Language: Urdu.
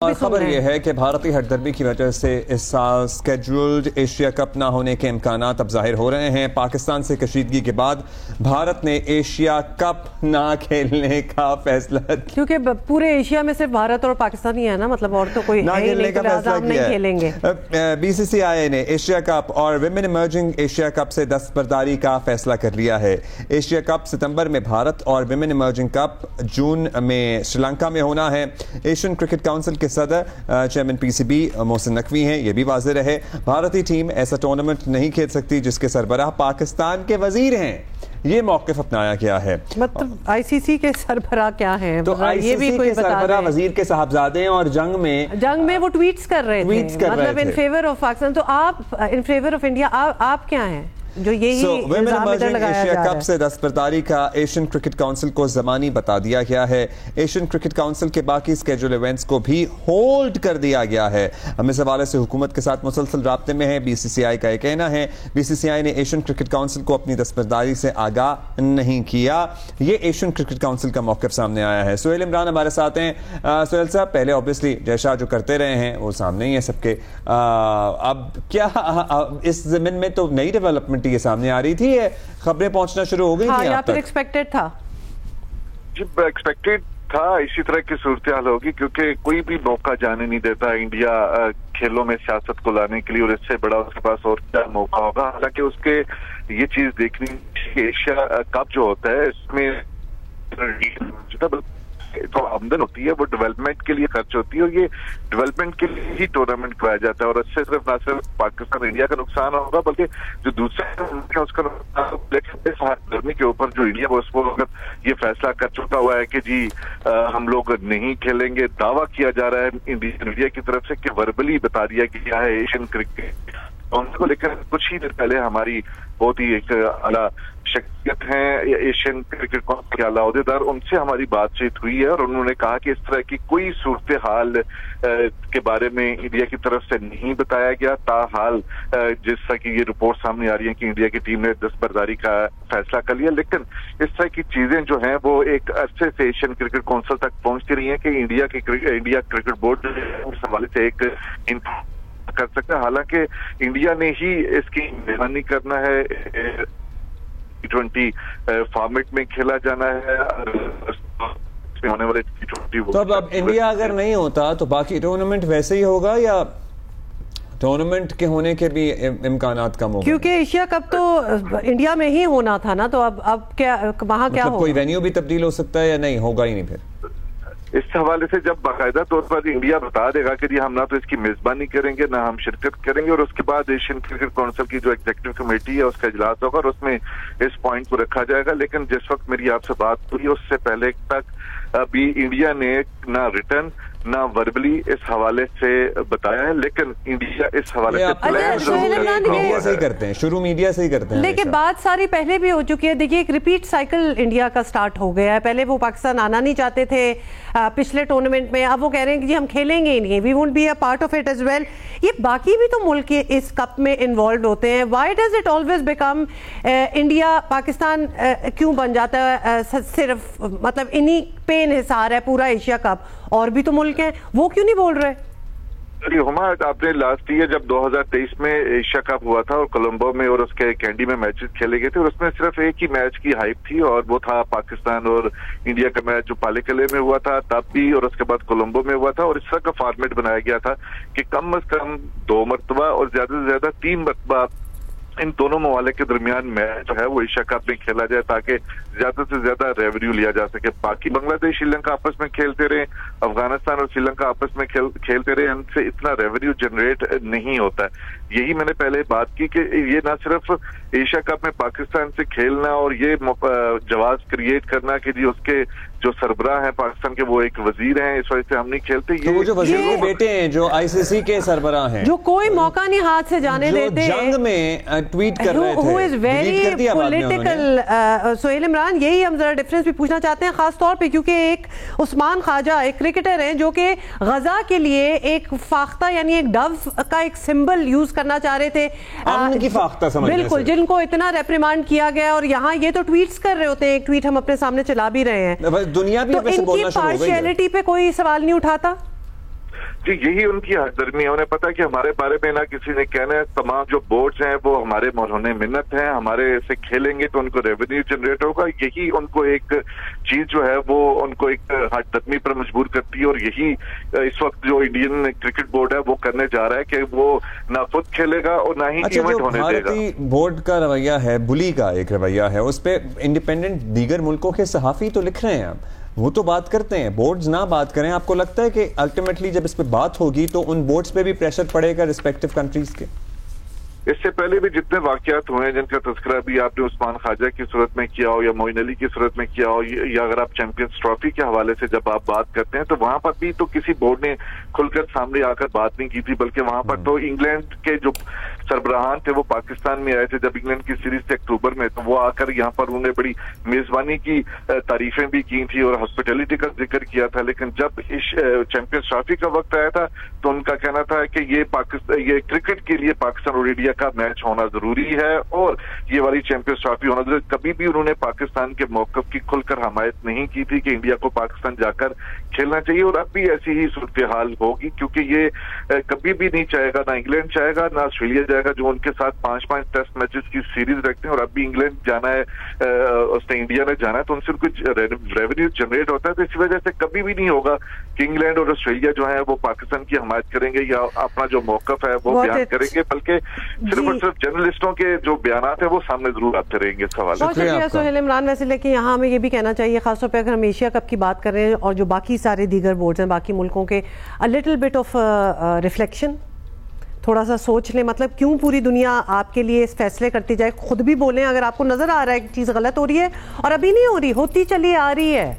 کیونکہ پورے ایشیا میں صرف بھارت اور پاکستان ہی ہے نا، مطلب اور تو کوئی نہیں کا فیصلہ نہیں کھیلیں گے۔ بی سی سی آئی نے ایشیا کپ اور ویمن ایمرجنگ ایشیا کپ سے دستبرداری کا فیصلہ کر لیا ہے۔ ایشیا کپ ستمبر میں بھارت اور ویمن ایمرجنگ کپ جون میں سری لنکا میں ہونا ہے۔ ایشین کرکٹ کونسل کے صدر chairman P C B Mohsin Naqvi ہیں، یہ بھی واضح رہے بھارتی ٹیم ایسا ٹورنامنٹ نہیں کھیل سکتی جس کے سربراہ پاکستان کے وزیر ہیں۔ یہ موقف اپنایا گیا ہے۔ مطلب آئی سی سی کے سربراہ کیا ہیں؟ تو آئی سی سی کے سربراہ وزیر کے صاحبزادے ہیں اور جنگ میں وہ ٹویٹس کر رہے تھے، مطلب ان فیور آف پاکستان۔ تو آپ ان فیور آف انڈیا آپ کیا ہیں جو یہی الزام ادھر لگایا جا رہا ہے؟ کپ سے دستبرداری کا ایشین کرکٹ کونسل کو زمانی بتا دیا گیا ہے۔ ایشین کرکٹ کونسل کے باقی اسکیڈول ایونٹس کو بھی ہولڈ کر دیا گیا ہے۔ ہم اس حوالے سے حکومت کے ساتھ مسلسل رابطے میں ہیں۔ بی سی سی آئی کا یہ کہنا ہے بی سی سی آئی نے ایشین کرکٹ کونسل کو اپنی دستبرداری سے آگاہ نہیں کیا۔ یہ ایشین کرکٹ کونسل کا موقف سامنے آیا ہے۔ سہیل عمران ہمارے ساتھ ہیں۔ سہیل صاحب، پہلے اوبیسلی جے شاہ جو کرتے رہے ہیں وہ سامنے ہی ہے سب کے، اب کیا اس زمین میں تو نئی ڈیولپمنٹ یہ سامنے آ رہی تھی، خبریں پہنچنا شروع ہو گئی تھی یا پھر ایکسپیکٹڈ تھا؟ جی ایکسپیکٹڈ تھا اسی طرح کی صورتحال ہوگی، کیونکہ کوئی بھی موقع جانے نہیں دیتا انڈیا کھیلوں میں سیاست کو لانے کے لیے، اور اس سے بڑا اس کے پاس اور کیا موقع ہوگا۔ حالانکہ اس کے یہ چیز دیکھنی ایشیا کپ جو ہوتا ہے اس میں جو آمدن ہوتی ہے وہ ڈیولپمنٹ کے لیے خرچ ہوتی ہے، اور یہ ڈیولپمنٹ کے لیے ہی ٹورنامنٹ کرایا جاتا ہے، اور اس سے صرف نہ صرف پاکستان انڈیا کا نقصان ہوگا بلکہ جو دوسرے اس کا نقصان گرمی کے اوپر جو انڈیا اس کو اگر یہ فیصلہ کر چکا ہوا ہے کہ جی ہم لوگ نہیں کھیلیں گے، دعویٰ کیا جا رہا ہے انڈیا کی طرف سے کہ وربلی بتا دیا گیا ہے ایشین کرکٹ کو، لیکن کچھ ہی دیر پہلے ہماری بہت ہی ایک اعلیٰ شخصیت ہیں ایشین کرکٹ کونسل کے اعلیٰ عہدیدار، ان سے ہماری بات چیت ہوئی ہے اور انہوں نے کہا کہ اس طرح کی کوئی صورتحال کے بارے میں انڈیا کی طرف سے نہیں بتایا گیا۔ تاحال جس طرح کی یہ رپورٹ سامنے آ رہی ہیں کہ انڈیا کی ٹیم نے دستبرداری کا فیصلہ کر لیا، لیکن اس طرح کی چیزیں جو ہیں وہ ایک عرصے سے ایشین کرکٹ کونسل تک پہنچتی رہی ہیں کہ انڈیا کرکٹ بورڈ اس حوالے سے ایک کر سکتا ہے۔ حالانکہ انڈیا نے ہی اس کی میزبانی کرنا ہے، T20 فارمیٹ میں کھیلا جانا ہے، ہونے والے T20 تو اب انڈیا اگر نہیں ہوتا تو باقی ٹورنامنٹ ویسے ہی ہوگا یا ٹورنامنٹ کے ہونے کے بھی امکانات کم ہوگا؟ کیونکہ ایشیا کپ تو انڈیا میں ہی ہونا تھا نا، تو اب کیا وہاں کیا ہوگا؟ کوئی وینیو بھی تبدیل ہو سکتا ہے یا نہیں ہوگا ہی نہیں؟ پھر اس حوالے سے جب باقاعدہ طور پر انڈیا بتا دے گا کہ جی ہم نہ تو اس کی میزبانی کریں گے نہ ہم شرکت کریں گے، اور اس کے بعد ایشین کرکٹ کونسل کی جو ایگزیکٹو کمیٹی ہے اس کا اجلاس ہوگا اور اس میں اس پوائنٹ کو رکھا جائے گا۔ لیکن جس وقت میری آپ سے بات ہوئی اس سے پہلے تک ابھی انڈیا نے نہ ریٹرن نہ وربلی اس حوالے سے بتایا ہے، لیکن انڈیا اس حوالے سے میڈیا سے ہی کرتے ہیں، شروع میڈیا سے ہی کرتے ہیں، لیکن بات ساری پہلے بھی ہو چکی ہے۔ دیکھیے ایک ریپیٹ سائیکل انڈیا کا سٹارٹ ہو گیا ہے، پہلے وہ پاکستان آنا نہیں چاہتے تھے پچھلے ٹورنامنٹ میں، اب وہ کہہ رہے ہیں کہ جی ہم کھیلیں گے ہی نہیں، we won't be a part of it as well. یہ باقی بھی تو ملک اس کپ میں انوالوڈ ہوتے ہیں، why does it always become India Pakistan کیوں بن جاتا ہے صرف مطلب انہی پہ انحصار ہے پورا ایشیا کپ؟ اور بھی تو ملک ہیں، وہ کیوں نہیں بول رہے؟ ہما آپ نے لاسٹ ایئر جب 2023 میں ایشیا کپ ہوا تھا اور کولمبو میں اور اس کے کینڈی میں میچز کھیلے گئے تھے، اور اس میں صرف ایک ہی میچ کی ہائپ تھی اور وہ تھا پاکستان اور انڈیا کا میچ جو پالے کلے میں ہوا تھا تب بھی، اور اس کے بعد کولمبو میں ہوا تھا، اور اس طرح کا فارمیٹ بنایا گیا تھا کہ کم از کم 2 مرتبہ اور زیادہ سے زیادہ 3 مرتبہ ان دونوں ممالک کے درمیان میچ جو ہے وہ ایشیا کپ میں کھیلا جائے تاکہ زیادہ سے زیادہ ریونیو لیا جا سکے۔ باقی بنگلہ دیش سری لنکا آپس میں کھیلتے رہے، افغانستان اور سری لنکا آپس میں کھیلتے رہے، ان سے اتنا ریونیو جنریٹ نہیں ہوتا ہے۔ یہی میں نے پہلے بات کی کہ یہ نہ صرف ایشیا کپ میں پاکستان سے کھیلنا اور یہ جواز کریٹ کرنا کہ جی اس کے جو سربراہ ہیں پاکستان کے وہ ایک وزیر ہیں اس وجہ سے ہم نہیں کھیلتے، یہ وہ جو وزیر کے بیٹے ہیں جو آئی سی سی کے سربراہ ہیں جو کوئی موقع نہیں ہاتھ سے جانے دیتے، جنگ میں ٹویٹ کر رہے تھے، who is very political۔ Sohail Imran, یہی ہم ذرا ڈفرینس بھی پوچھنا چاہتے ہیں خاص طور پہ کیونکہ ایک عثمان خواجہ ایک کرکٹر ہیں جو کہ غزہ کے لیے ایک فاختہ یعنی ایک ڈو کا ایک سمبل یوز کرنا چاہ رہے تھے، امن کی فاختہ سمجھنے سے، بالکل، جن کو اتنا ریپریمانڈ کیا گیا، اور یہاں یہ تو ٹویٹس کر رہے ہوتے ہیں، ایک ٹویٹ ہم اپنے سامنے چلا بھی رہے ہیں، دنیا بھی تو ان کی پارشیلٹی پہ کوئی سوال نہیں اٹھاتا؟ جی یہی ان کی ہردرمی ہے. انہیں پتا ہے کہ ہمارے بارے میں نہ کسی نے کہنا ہے. تمام جو بورڈز ہیں وہ ہمارے مولانا منت ہیں, ہمارے سے کھیلیں گے تو ان کو ریونیو جنریٹ ہوگا. یہی ان کو ایک چیز جو ہے وہ ان کو ایک ہردرمی پر مجبور کرتی ہے, اور یہی اس وقت جو انڈین کرکٹ بورڈ ہے وہ کرنے جا رہا ہے کہ وہ نہ خود کھیلے گا اور نہ ہی ایونٹ ہونے دے گا. بھارتی بورڈ کا رویہ ہے, بلی کا ایک رویہ ہے, اس پہ انڈیپینڈنٹ دیگر ملکوں کے صحافی تو لکھ رہے ہیں, وہ تو بات کرتے ہیں, بورڈز نہ بات کریں. آپ کو لگتا ہے کہ الٹیمیٹلی جب اس پہ بات ہوگی تو ان بورڈز پہ بھی پریشر پڑے گا ریسپیکٹیو کنٹریز کے؟ اس سے پہلے بھی جتنے واقعات ہوئے ہیں جن کا تذکرہ بھی آپ نے عثمان خواجہ کی صورت میں کیا ہو یا معین علی کی صورت میں کیا ہو, یا اگر آپ چیمپئنز ٹرافی کے حوالے سے جب آپ بات کرتے ہیں تو وہاں پر بھی تو کسی بورڈ نے کھل کر سامنے آ کر بات نہیں کی تھی, بلکہ وہاں پر تو انگلینڈ کے جو سربراہان تھے وہ پاکستان میں آئے تھے جب انگلینڈ کی سیریز تھی اکتوبر میں, تو وہ آ کر یہاں پر انہوں نے بڑی میزبانی کی تعریفیں بھی کی تھی اور ہاسپٹیلٹی کا ذکر کیا تھا. لیکن جب چیمپئنز ٹرافی کا وقت آیا تھا تو ان کا کہنا تھا کہ یہ کرکٹ کے لیے پاکستان اور انڈیا کا میچ ہونا ضروری ہے اور یہ والی چیمپئنز ٹرافی ہونا ضروری. کبھی بھی انہوں نے پاکستان کے موقف کی کھل کر حمایت نہیں کی تھی کہ انڈیا کو پاکستان جا کر کھیلنا چاہیے, اور اب بھی ایسی ہی صورتحال ہوگی کیونکہ یہ کبھی بھی نہیں چاہے گا, نہ انگلینڈ چاہے گا نہ آسٹریلیا چاہے گا جو ان کے ساتھ 5 ٹیسٹ میچز کی سیریز رکھتے ہیں, اور اب بھی انگلینڈ جانا ہے, اس نے انڈیا نے جانا ہے, تو ان سے کچھ ریونیو جنریٹ ہوتا ہے. تو اسی وجہ سے کبھی بھی نہیں ہوگا کہ انگلینڈ اور آسٹریلیا جو ہے وہ پاکستان کی حمایت کریں گے یا اپنا جو موقف ہے وہ بیان کریں گے, بلکہ صرف اور صرف جرنلسٹوں کے جو بیانات ہیں وہ سامنے ضرور آتے رہیں گے اس حوالے سے. بہت شکریہ سہیل عمران. ویسے لیکن یہاں ہمیں یہ بھی کہنا چاہیے خاص طور پہ اگر ہم ایشیا کپ کی بات کر رہے ہیں اور جو باقی سارے دیگر بورڈز ہیں باقی ملکوں کے, a little bit of reflection, تھوڑا سا سوچ لیں, مطلب کیوں پوری دنیا آپ کے لیے اس فیصلے کرتی جائے. خود بھی بولیں اگر آپ کو نظر آ رہا ہے کہ چیز غلط ہو رہی ہے اور ابھی نہیں ہو رہی, ہوتی چلی آ رہی ہے.